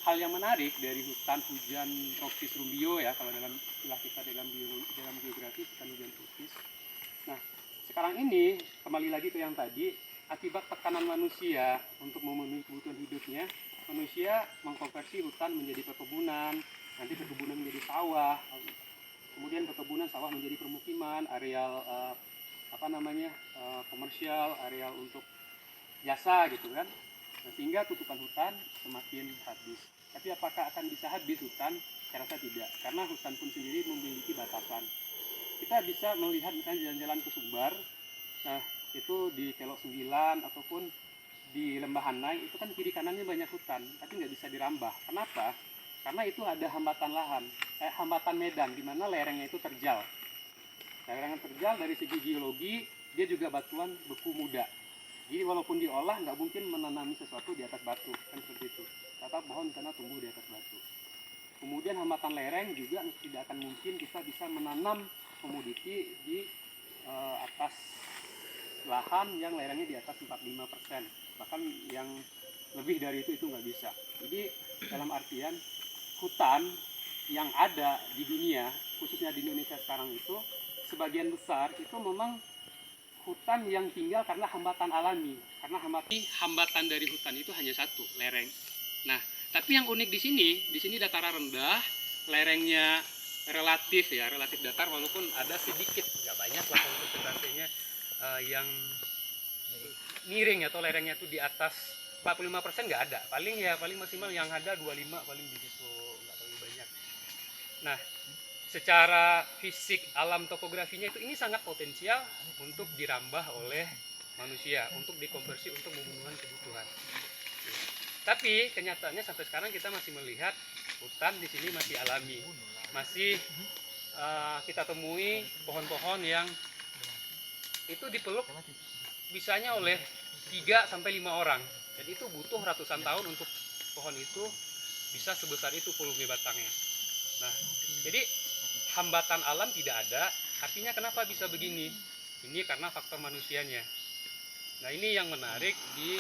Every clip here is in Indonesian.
hal yang menarik dari hutan hujan tropis Rumbio ya, kalau dalam istilah kita dalam geografi hutan hujan tropis. Nah, sekarang ini kembali lagi ke yang tadi, akibat tekanan manusia untuk memenuhi kebutuhan hidupnya, manusia mengkonversi hutan menjadi perkebunan, nanti perkebunan menjadi sawah, kemudian perkebunan sawah menjadi permukiman, areal komersial, areal untuk jasa gitu kan. Nah, sehingga tutupan hutan semakin habis. Tapi apakah akan bisa habis hutan? Saya rasa tidak, karena hutan pun sendiri memiliki batasan. Kita bisa melihat misalnya jalan-jalan ke Sumbar, nah itu di Kelok 9 ataupun di Lembah Hanai, itu kan kiri kanannya banyak hutan, tapi nggak bisa dirambah. Kenapa? Karena itu ada hambatan lahan, hambatan medan, di mana lerengnya itu terjal. Lereng terjal dari segi geologi, dia juga batuan beku muda. Jadi walaupun diolah nggak mungkin menanami sesuatu di atas batu, kan seperti itu. Kata pohon sana tumbuh di atas batu. Kemudian hambatan lereng juga tidak akan mungkin kita bisa menanam komoditi di atas lahan yang lerengnya di atas 45%, bahkan yang lebih dari itu nggak bisa. Jadi dalam artian hutan yang ada di dunia, khususnya di Indonesia sekarang itu, sebagian besar itu memang hutan yang tinggal karena hambatan alami. Karena hambatan dari hutan itu hanya satu, lereng. Nah, tapi yang unik di sini dataran rendah, lerengnya relatif datar, walaupun ada sedikit, nggak banyak lah konsentrasinya yang miring atau lerengnya itu di atas 45% nggak ada. Paling maksimal yang ada 25 paling begitu, nggak terlalu banyak. Nah, secara fisik alam topografinya itu ini sangat potensial untuk dirambah oleh manusia, untuk dikonversi untuk memenuhi kebutuhan. Tapi kenyataannya sampai sekarang kita masih melihat hutan di sini masih alami, masih kita temui pohon-pohon yang itu dipeluk bisanya oleh 3 sampai 5 orang. Jadi itu butuh ratusan tahun untuk pohon itu bisa sebesar itu volume batangnya. Nah, jadi hambatan alam tidak ada, artinya kenapa bisa begini? Ini karena faktor manusianya. Nah, ini yang menarik di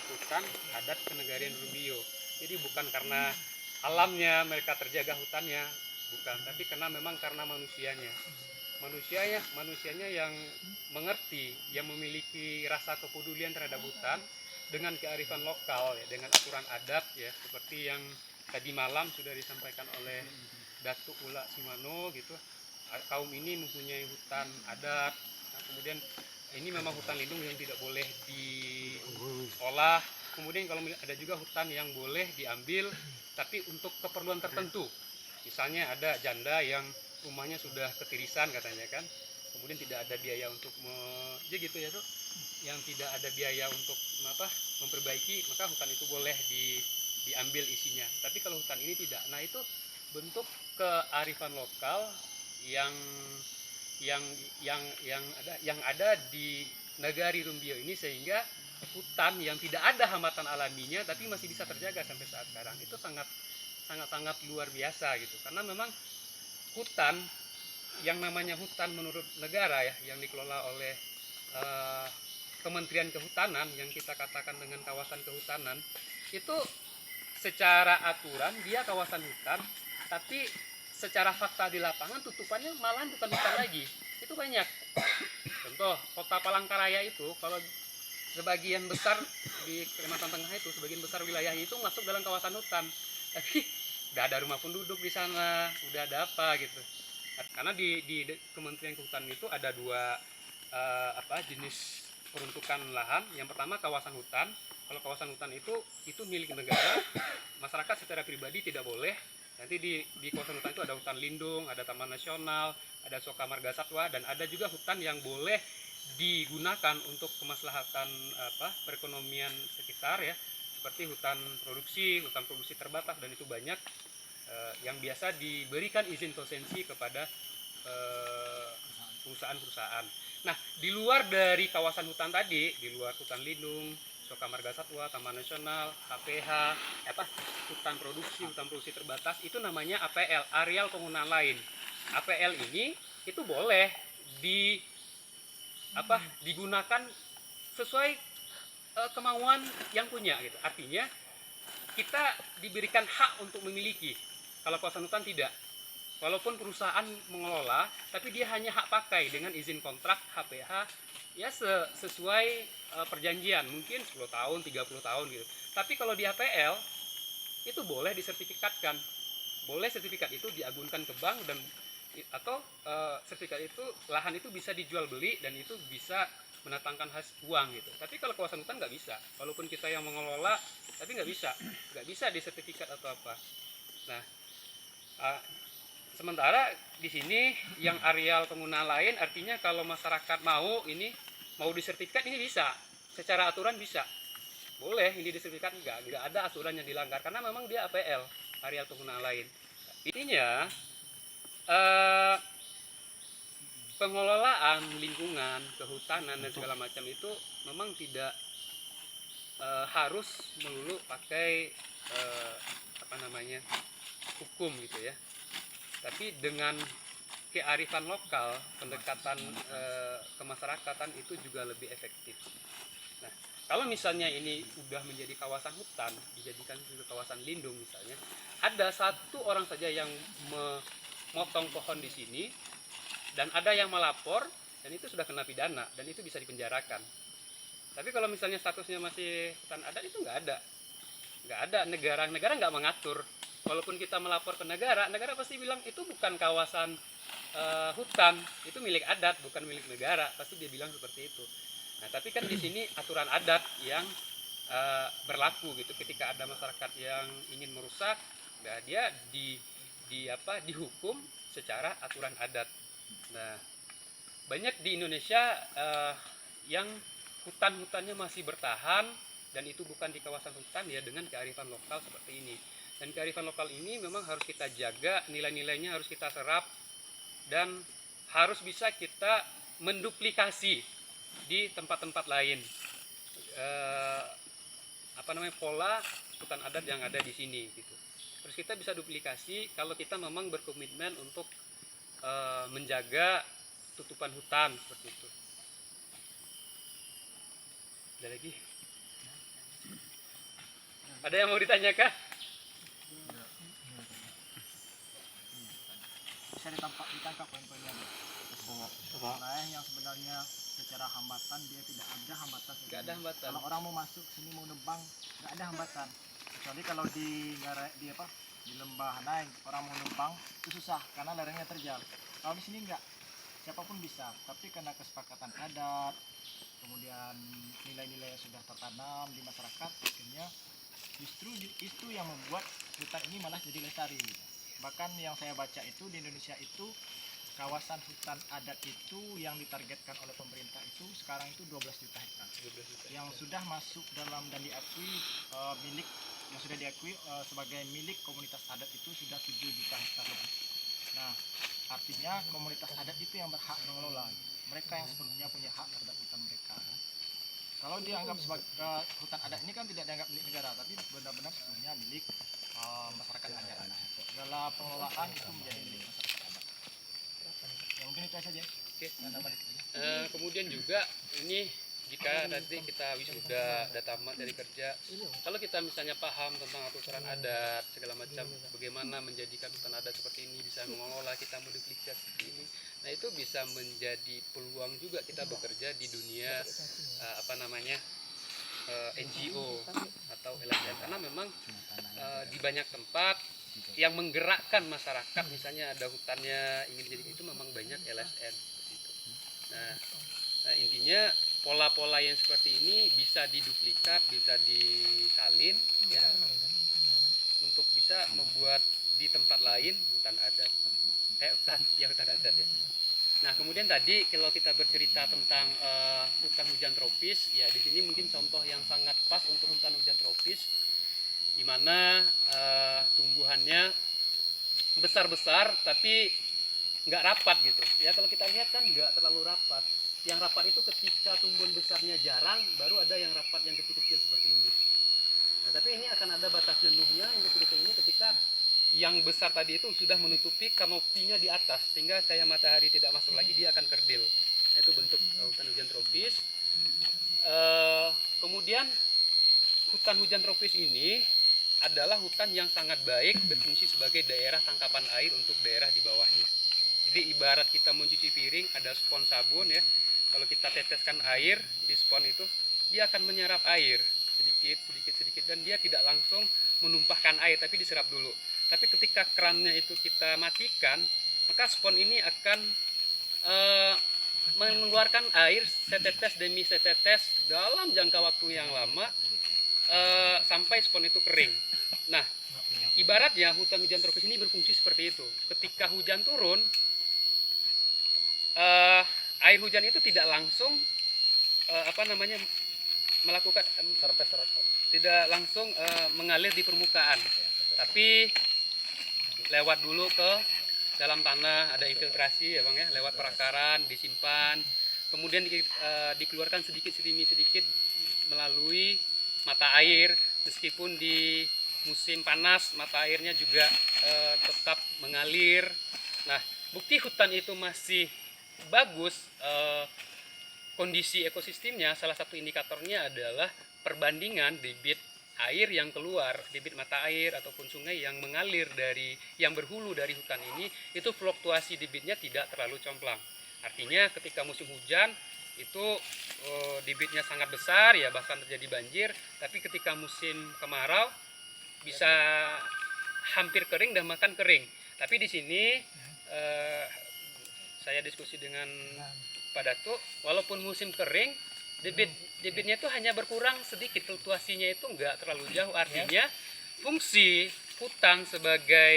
hutan adat Kenegarian Rumbio. Jadi bukan karena alamnya mereka terjaga hutannya, bukan, tapi karena memang karena manusianya yang mengerti, yang memiliki rasa kepedulian terhadap hutan dengan kearifan lokal ya, dengan aturan adat ya, seperti yang tadi malam sudah disampaikan oleh Datuk Ula Simano gitu. Kaum ini mempunyai hutan adat. Nah, kemudian ini memang hutan lindung yang tidak boleh diolah. Kemudian kalau ada juga hutan yang boleh diambil tapi untuk keperluan tertentu. Misalnya ada janda yang rumahnya sudah ketirisan katanya kan, kemudian tidak ada biaya untuk gitu ya tuh, yang tidak ada biaya untuk memperbaiki, maka hutan itu boleh diambil isinya. Tapi kalau hutan ini tidak, nah itu bentuk kearifan lokal yang ada di Negari Rumbio ini, sehingga hutan yang tidak ada hambatan alaminya tapi masih bisa terjaga sampai saat sekarang. Itu sangat luar biasa gitu, karena memang hutan yang namanya hutan menurut negara ya, yang dikelola oleh Kementerian Kehutanan, yang kita katakan dengan kawasan kehutanan, itu secara aturan dia kawasan hutan, tapi secara fakta di lapangan tutupannya malahan bukan hutan lagi. Itu banyak. Contoh kota Palangkaraya itu, kalau sebagian besar di Kalimantan Tengah itu, sebagian besar wilayah itu masuk dalam kawasan hutan, tapi udah ada rumah penduduk di sana, udah ada apa gitu. Karena di Kementerian Kehutanan itu ada dua jenis peruntukan lahan. Yang pertama kawasan hutan. Kalau kawasan hutan itu milik negara, masyarakat secara pribadi tidak boleh. Nanti di kawasan hutan itu ada hutan lindung, ada taman nasional, ada Soka Marga Satwa, dan ada juga hutan yang boleh digunakan untuk kemaslahatan perekonomian sekitar ya, seperti hutan produksi terbatas, dan itu banyak yang biasa diberikan izin konsensi kepada perusahaan-perusahaan. Nah, di luar dari kawasan hutan tadi, di luar hutan lindung, Soka Marga Satwa, Taman Nasional, HPH, hutan produksi terbatas, itu namanya APL, areal penggunaan lain. APL ini itu boleh digunakan sesuai kemauan yang punya gitu. Artinya kita diberikan hak untuk memiliki. Kalau kawasan hutan tidak. Walaupun perusahaan mengelola, tapi dia hanya hak pakai dengan izin kontrak HPH ya sesuai perjanjian, mungkin 10 tahun, 30 tahun gitu. Tapi kalau di APL itu boleh disertifikatkan. Boleh sertifikat itu diagunkan ke bank dan atau sertifikat itu lahan itu bisa dijual beli dan itu bisa mendatangkan hasil uang gitu. Tapi kalau kawasan hutan nggak bisa. Walaupun kita yang mengelola, tapi nggak bisa disertifikat atau apa. Nah, sementara di sini yang areal penggunaan lain, artinya kalau masyarakat mau disertifikat ini bisa, secara aturan bisa, boleh ini disertifikat, nggak ada aturan yang dilanggar karena memang dia APL, areal penggunaan lain. Intinya pengelolaan lingkungan, kehutanan dan segala macam itu memang tidak harus melulu pakai hukum gitu ya. Tapi dengan kearifan lokal, pendekatan kemasyarakatan itu juga lebih efektif. Nah, kalau misalnya ini udah menjadi kawasan hutan, dijadikan sebagai kawasan lindung misalnya, ada satu orang saja yang memotong pohon di sini dan ada yang melapor dan itu sudah kena pidana dan itu bisa dipenjarakan. Tapi kalau misalnya statusnya masih hutan adat itu nggak ada, negara nggak mengatur. Walaupun kita melapor ke negara pasti bilang itu bukan kawasan hutan, itu milik adat, bukan milik negara, pasti dia bilang seperti itu. Nah, tapi kan di sini aturan adat yang berlaku gitu. Ketika ada masyarakat yang ingin merusak, nah dia dihukum secara aturan adat. Nah, banyak di Indonesia yang hutan-hutannya masih bertahan dan itu bukan di kawasan hutan ya, dengan kearifan lokal seperti ini. Dan kearifan lokal ini memang harus kita jaga, nilai-nilainya harus kita serap dan harus bisa kita menduplikasi di tempat-tempat lain. Pola hutan adat yang ada di sini gitu. Terus kita bisa duplikasi kalau kita memang berkomitmen untuk menjaga tutupan hutan seperti itu. Ada lagi? Ada yang mau ditanyakan? Bisa ditangkap poin-poinnya. Wilayah yang sebenarnya secara hambatan dia tidak ada hambatan. Nggak ada hambatan. Kalau orang mau masuk sini mau nebang nggak ada hambatan. Kecuali kalau di lembah Hanai orang mau nebang itu susah karena lerengnya terjal. Kalau di sini nggak, siapapun bisa. Tapi karena kesepakatan adat, kemudian nilai-nilai yang sudah tertanam di masyarakat, akhirnya justru itu yang membuat hutan ini malah jadi lestari gitu. Bahkan yang saya baca itu di Indonesia itu kawasan hutan adat itu yang ditargetkan oleh pemerintah itu sekarang itu 12 juta hektar. Yang sudah masuk dalam dan diakui sebagai milik komunitas adat itu sudah 7 juta hektar lebih. Nah, artinya komunitas adat itu yang berhak mengelola. Mereka yang sebelumnya punya hak terhadap hutan mereka. Kalau dianggap sebagai hutan adat ini kan tidak dianggap milik negara, tapi benar-benar sebelumnya milik masyarakat adat. Segala pengelolaan itu menjadi milik masyarakat adat. Ya mungkin itu saja. Oke. Kemudian juga ini jika nanti kita wisuda, udah tamat dari kerja, kalau kita misalnya paham tentang aturan adat segala macam, bagaimana menjadikan hutan adat seperti ini, bisa mengelola, kita modifikasi seperti ini, nah itu bisa menjadi peluang juga kita bekerja di dunia NGO atau LSM, karena memang di banyak tempat yang menggerakkan masyarakat, misalnya ada hutannya ingin jadi itu memang banyak LSM gitu. Nah, intinya pola-pola yang seperti ini bisa diduplikat, bisa disalin ya, untuk bisa membuat di tempat lain hutan adat. Hutan adat ya. Nah, kemudian tadi kalau kita bercerita tentang hutan hujan tropis, ya di sini mungkin contoh yang sangat pas untuk hutan hujan tropis, di mana tumbuhannya besar-besar tapi nggak rapat gitu. Ya kalau kita lihat kan nggak terlalu rapat. Yang rapat itu ketika tumbuhan besarnya jarang, baru ada yang rapat yang kecil-kecil seperti ini. Nah, tapi ini akan ada batas jenuhnya yang kecil-kecil ini ketika yang besar tadi itu sudah menutupi kanopinya di atas, sehingga cahaya matahari tidak masuk lagi, dia akan kerdil. Nah, itu bentuk hutan hujan tropis. Kemudian hutan hujan tropis ini adalah hutan yang sangat baik, berfungsi sebagai daerah tangkapan air untuk daerah di bawahnya. Jadi ibarat kita mencuci piring, ada spons sabun ya. Kalau kita teteskan air di spons itu, dia akan menyerap air sedikit dan dia tidak langsung menumpahkan air, tapi diserap dulu. Tapi ketika kerannya itu kita matikan, maka spons ini akan mengeluarkan air setetes demi setetes dalam jangka waktu yang lama sampai spons itu kering. Nah, ibaratnya hutan hujan tropis ini berfungsi seperti itu. Ketika hujan turun, air hujan itu tidak langsung melakukan tidak langsung mengalir di permukaan, tapi lewat dulu ke dalam tanah, ada infiltrasi ya Bang ya, lewat perakaran, disimpan, kemudian dikeluarkan sedikit demi sedikit melalui mata air. Meskipun di musim panas mata airnya juga tetap mengalir. Nah, bukti hutan itu masih bagus kondisi ekosistemnya, salah satu indikatornya adalah perbandingan debit air yang keluar, debit mata air ataupun sungai yang mengalir dari yang berhulu dari hutan ini, itu fluktuasi debitnya tidak terlalu complang. Artinya ketika musim hujan itu debitnya sangat besar ya, bahkan terjadi banjir. Tapi ketika musim kemarau bisa hampir kering dan makan kering. Tapi di sini saya diskusi dengan Pak Datuk, walaupun musim kering, debitnya itu hanya berkurang sedikit, fluktuasinya itu enggak terlalu jauh. Artinya fungsi hutan sebagai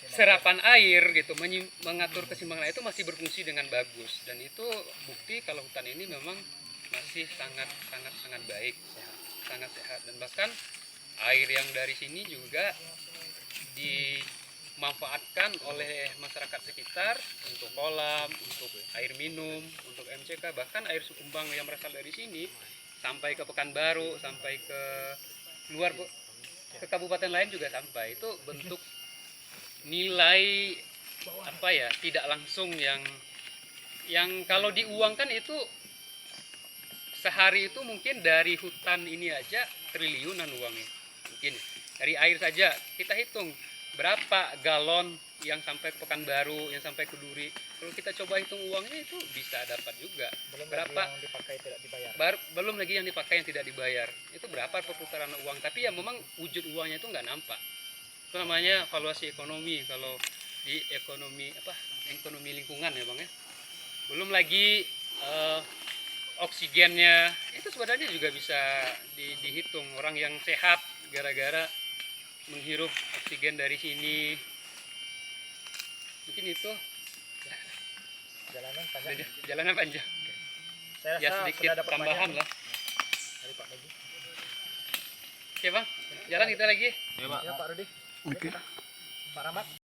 serapan air gitu, mengatur keseimbangan itu masih berfungsi dengan bagus, dan itu bukti kalau hutan ini memang masih sangat baik, sangat sehat. Dan bahkan air yang dari sini juga dimanfaatkan oleh masyarakat sekitar untuk kolam, untuk air minum, untuk MCK, bahkan air Sukumbang yang berasal dari sini sampai ke Pekanbaru, sampai ke luar ke kabupaten lain juga sampai. Itu bentuk nilai tidak langsung yang kalau diuangkan itu sehari itu mungkin dari hutan ini aja triliunan uangnya. Mungkin dari air saja kita hitung berapa galon yang sampai ke Pekanbaru, yang sampai ke Duri. Kalau kita coba hitung uangnya itu bisa dapat juga. Berapa yang dipakai tidak dibayar. Belum lagi yang dipakai yang tidak dibayar. Itu berapa perputaran uang. Tapi ya memang wujud uangnya itu nggak nampak. Itu namanya valuasi ekonomi kalau di ekonomi lingkungan ya Bang ya. Belum lagi oksigennya itu sebenarnya juga bisa dihitung. Orang yang sehat gara-gara menghirup oksigen dari sini, mungkin itu jalanan panjang. Saya Ya rasa sedikit sudah ada tambahan pertanyaan lah. dari Pak Megi. Oke Bang, jalan kita lagi. Ya Pak Rudi. Oke. Pak Rahmat.